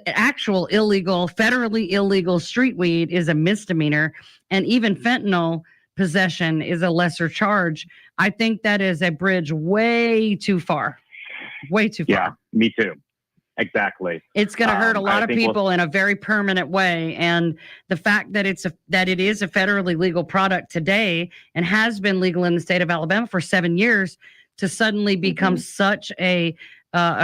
actual illegal, federally illegal street weed is a misdemeanor, and even fentanyl possession is a lesser charge. I think that is a bridge way too far. Way too far. Yeah, me too. Exactly. It's going to hurt a lot of people in a very permanent way. And the fact that it is a federally legal product today and has been legal in the state of Alabama for 7 years, to suddenly become such a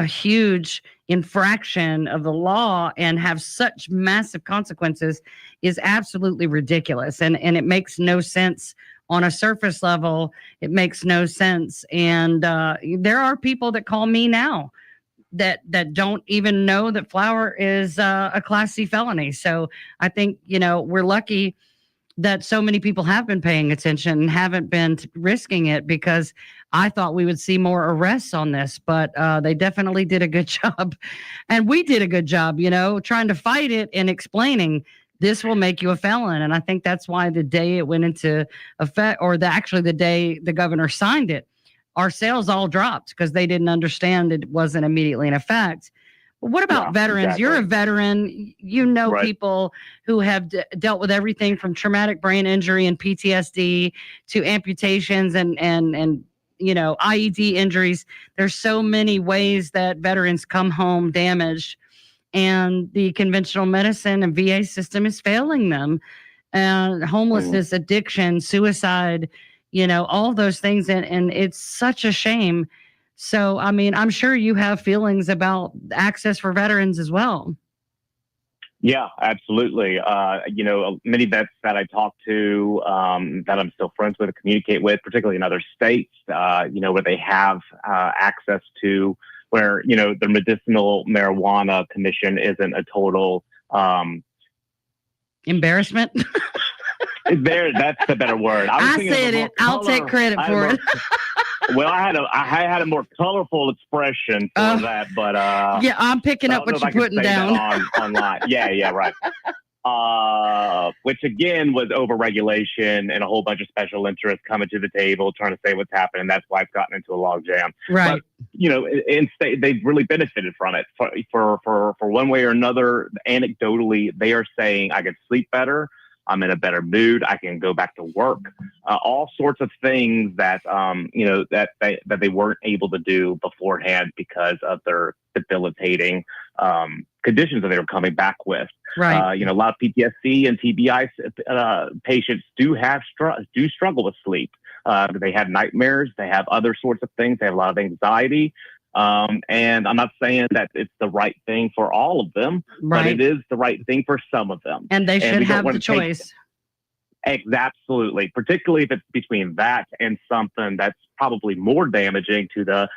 huge infraction of the law and have such massive consequences is absolutely ridiculous. And it makes no sense on a surface level. It makes no sense. And there are people that call me now that don't even know that flour is a Class C felony. So I think, we're lucky that so many people have been paying attention and haven't been risking it, because I thought we would see more arrests on this, but they definitely did a good job. And we did a good job, trying to fight it and explaining this will make you a felon. And I think that's why the day it went into effect, or the day the governor signed it, our sales all dropped because they didn't understand it wasn't immediately in effect. But what about veterans? Exactly. You're a veteran. Right. People who have dealt with everything from traumatic brain injury and PTSD to amputations and IED injuries. There's so many ways that veterans come home damaged, and the conventional medicine and VA system is failing them. And homelessness, addiction, suicide, all those things. And it's such a shame. So, I mean, I'm sure you have feelings about access for veterans as well. Yeah, absolutely. Many vets that I talk to, that I'm still friends with and communicate with, particularly in other states, where they have access to, where, the medicinal marijuana commission isn't a total embarrassment. That's the better word. I said it. I'll take credit for it. Well, I had a more colorful expression for that, but yeah, I'm picking up what you're putting down online. Yeah, right. Which again was overregulation and a whole bunch of special interests coming to the table trying to say what's happening. That's why it's gotten into a logjam. Right. But, they've really benefited from it for one way or another. Anecdotally, they are saying I can sleep better. I'm in a better mood. I can go back to work. All sorts of things that that they weren't able to do beforehand because of their debilitating conditions that they were coming back with. Right. A lot of PTSD and TBI patients do struggle with sleep. They have nightmares. They have other sorts of things. They have a lot of anxiety. And I'm not saying that it's the right thing for all of them, but it is the right thing for some of them. And they should have the choice. Absolutely. Particularly if it's between that and something that's probably more damaging to the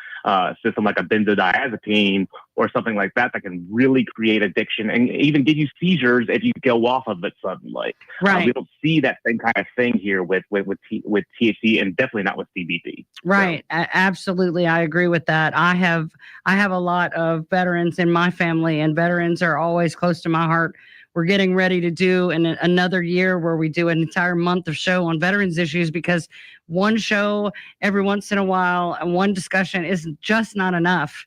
system, like a benzodiazepine or something like that can really create addiction and even give you seizures if you go off of it suddenly. Right. We don't see that same kind of thing here with THC, and definitely not with CBD. Right. So. Absolutely. I agree with that. I have a lot of veterans in my family, and veterans are always close to my heart. We're getting ready to do another year where we do an entire month of show on veterans issues, because one show every once in a while and one discussion is just not enough.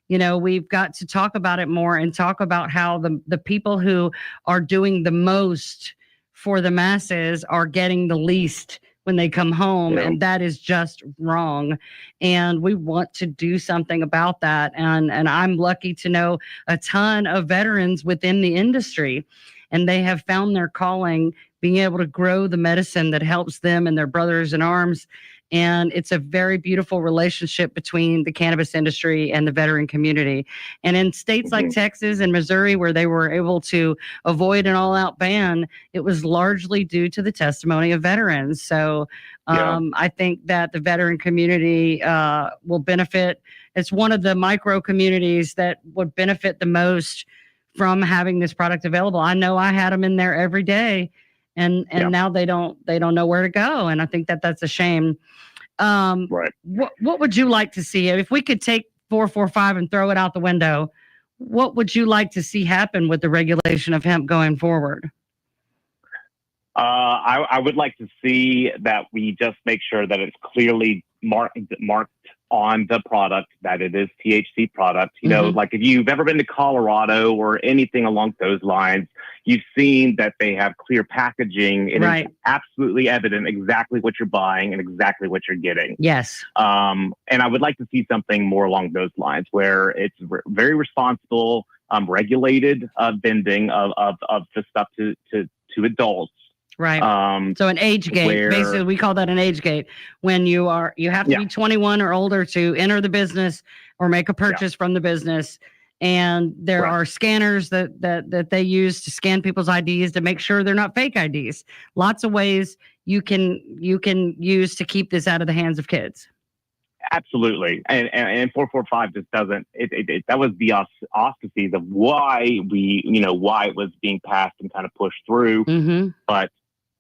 We've got to talk about it more and talk about how the people who are doing the most for the masses are getting the least when they come home, and that is just wrong. And we want to do something about that. And I'm lucky to know a ton of veterans within the industry, and they have found their calling, being able to grow the medicine that helps them and their brothers in arms. And it's a very beautiful relationship between the cannabis industry and the veteran community. And in states like Texas and Missouri, where they were able to avoid an all-out ban, it was largely due to the testimony of veterans. So I think that the veteran community will benefit. It's one of the micro communities that would benefit the most from having this product available. I know I had them in there every day, and now they don't know where to go. And I think that that's a shame. What would you like to see if we could take 445 and throw it out the window? What would you like to see happen with the regulation of hemp going forward? I would like to see that we just make sure that it's clearly marked on the product that it is THC product. You know, like if you've ever been to Colorado or anything along those lines, you've seen that they have clear packaging. It is absolutely evident exactly what you're buying and exactly what you're getting. Yes. And I would like to see something more along those lines where it's very responsible, regulated vending of the stuff to adults. Right. So an age gate, basically we call that an age gate. When you have to be 21 or older to enter the business or make a purchase from the business. And there are scanners that they use to scan people's IDs to make sure they're not fake IDs. Lots of ways you can use to keep this out of the hands of kids. Absolutely. And 445 just doesn't, that was the auspices of why why it was being passed and kind of pushed through. But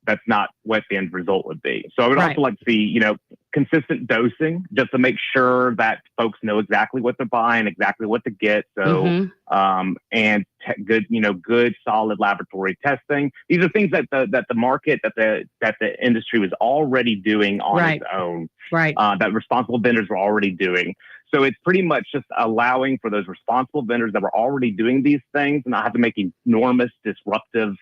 that's not what the end result would be. So I would also like to see, consistent dosing just to make sure that folks know exactly what they're buying, exactly what to get. So, good, solid laboratory testing. These are things that the market, that the industry was already doing on its own. That responsible vendors were already doing. So it's pretty much just allowing for those responsible vendors that were already doing these things and not have to make enormous disruptive,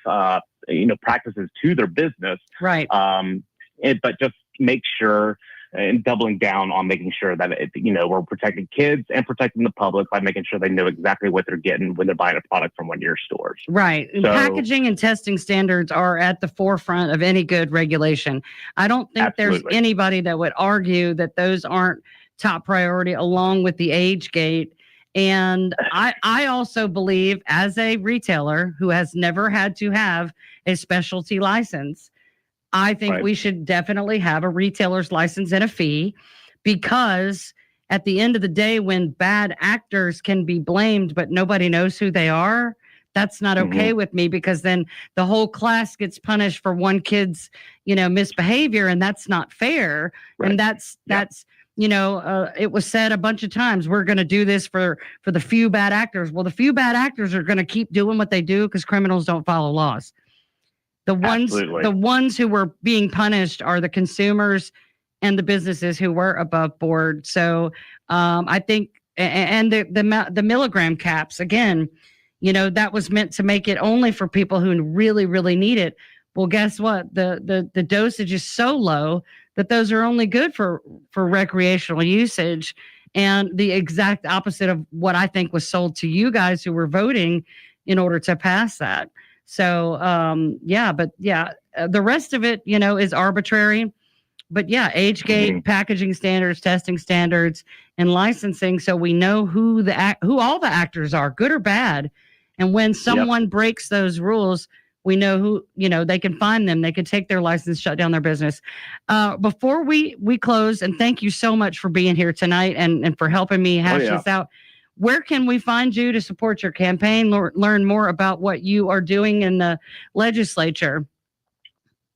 practices to their business. But just make sure and doubling down on making sure that we're protecting kids and protecting the public by making sure they know exactly what they're getting when they're buying a product from one of your stores. Right. So, packaging and testing standards are at the forefront of any good regulation. I don't think there's anybody that would argue that those aren't top priority along with the age gate. And I also believe, as a retailer who has never had to have a specialty license, I think we should definitely have a retailer's license and a fee, because at the end of the day, when bad actors can be blamed, but nobody knows who they are, that's not okay with me, because then the whole class gets punished for one kid's, misbehavior, and that's not fair. And that's it was said a bunch of times, we're going to do this for the few bad actors. Well, the few bad actors are going to keep doing what they do because criminals don't follow laws. The ones who were being punished are the consumers and the businesses who were above board. So I think, and the milligram caps, again, that was meant to make it only for people who really, really need it. Well, guess what? The dosage is so low that those are only good for recreational usage, and the exact opposite of what I think was sold to you guys who were voting in order to pass that. So, the rest of it, is arbitrary. But age gate, packaging standards, testing standards, and licensing, so we know who all the actors are, good or bad. And when someone breaks those rules, we know who, they can find them. They can take their license, shut down their business. Before we close, and thank you so much for being here tonight and for helping me hash this out. Where can we find you to support your campaign, learn more about what you are doing in the legislature?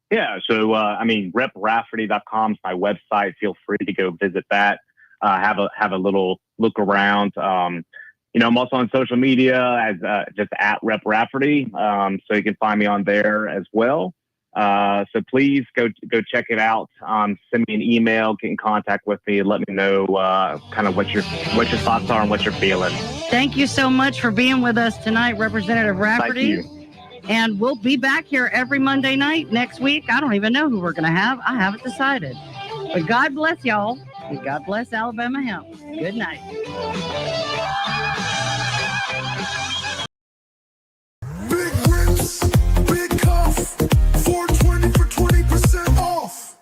Yeah, so reprafferty.com is my website. Feel free to go visit that. Have a little look around. I'm also on social media as just at Rep Rafferty, so you can find me on there as well. So please go check it out. Send me an email, get in contact with me, and let me know kind of what your thoughts are and what you're feeling. Thank you so much for being with us tonight, Representative Rafferty. Thank you. And we'll be back here every Monday night next week. I don't even know who we're going to have. I haven't decided. But God bless y'all, and God bless Alabama Hemp. Good night. Big rips, big cuff, 420 for 20% off.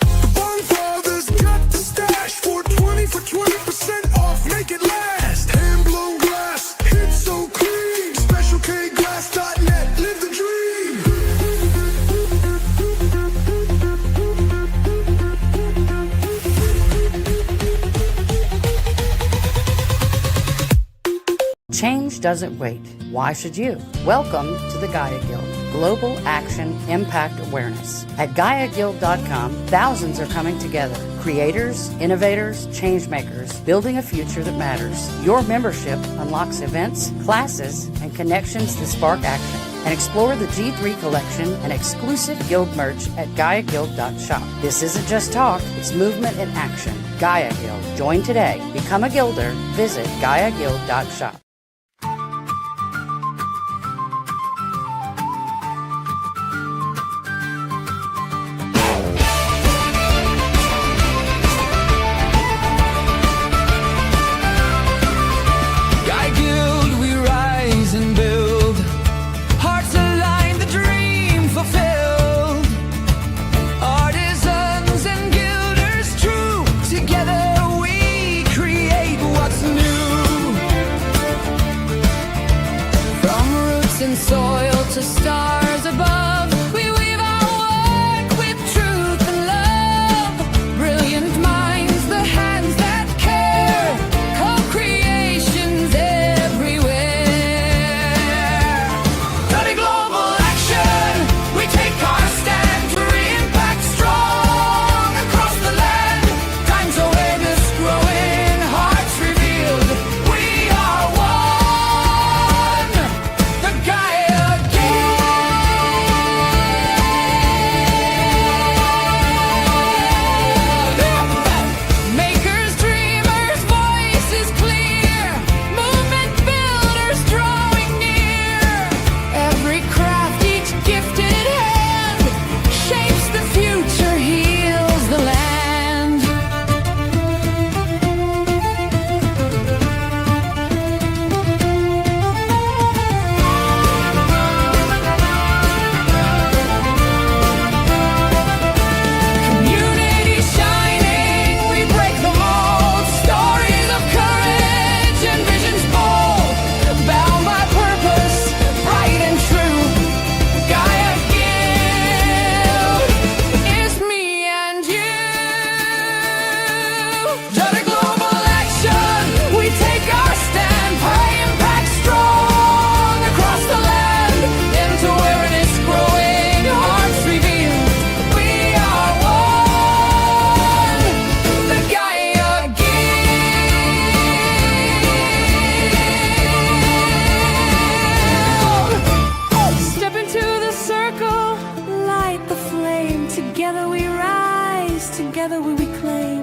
The Bun Brothers got the stash, 420 for 20% off. Make it last. Hand blown glass, hits so clean. SpecialKglass.net, live the dream. Change doesn't wait. Why should you? Welcome to the Gaia Guild, Global Action Impact Awareness. At GaiaGuild.com, thousands are coming together. Creators, innovators, change makers, building a future that matters. Your membership unlocks events, classes, and connections to spark action. And explore the G3 collection and exclusive guild merch at GaiaGuild.shop. This isn't just talk, it's movement in action. Gaia Guild. Join today. Become a guilder. Visit GaiaGuild.shop. Soil to stars above, we weave our work with truth and love. Brilliant minds, the hands that care, co-creations everywhere. Study global action, we take our stand to impact strong across the land. Time's awareness growing, hearts revealed. We are one. The Gaia makers, dreamers, voices clear, movement builders drawing near. Every craft, each gifted hand shapes the future, heals the land. Community shining, we break the mold. Stories of courage and visions bold. Bound by purpose, bright and true. Gaia Guild is me and you. Just a global action, we take our stand. High impact strong across the land. Into awareness growing, hearts revealed. We are one. The Gaia Guild. Step into the circle, light the flame. Together we rise, together we reclaim.